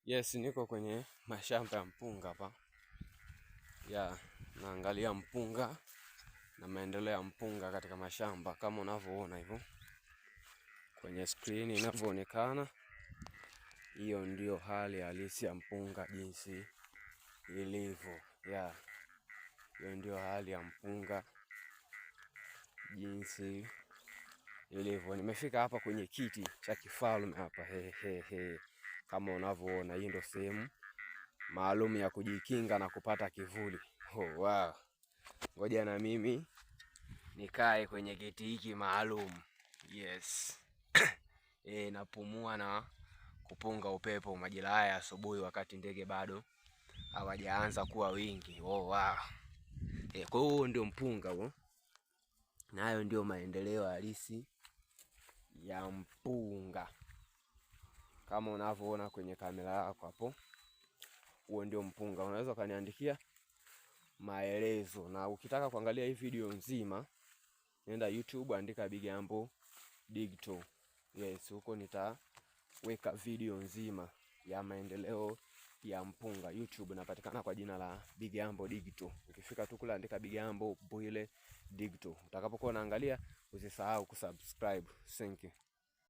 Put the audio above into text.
Yes, niko kwenye mashamba ya mpunga hapa. Naangalia mpunga na maendeleo ya mpunga katika mashamba kama unavyoona hivyo. Kwenye screen inavyoonekana, hiyo ndio hali halisi ya mpunga jinsi ilivyo. Hiyo ndio hali ya mpunga jinsi ilivyo. Nimefika hapa kwenye kiti cha kifalme hapa. Kama unavyoona, hii ndio sehemu maalum ya kujikinga na kupata kivuli. Wow. Ngoja na mimi nikae kwenye kiti hiki maalum. Yes. Napumua na kupunga upepo majira haya asubuhi, wakati ndege bado hawajaanza kuwa wingi. Wow. Kwa hiyo ndio mpunga huo. Na hayo ndio maendeleo halisi ya mpunga kama unavyoona kwenye kamera yako hapo. Huo ndio mpunga. Unaweza kaniandikia maelezo, na ukitaka kuangalia hii video nzima, nenda YouTube, andika Bigambo Digital. Yes, huko nitaweka video nzima ya maendeleo ya mpunga. YouTube napatikana kwa jina la Bigambo Digital. Ukifika tu kule andika Bigambo Bwile Digital. Utakapokuwa unaangalia, usisahau kusubscribe. Thank you.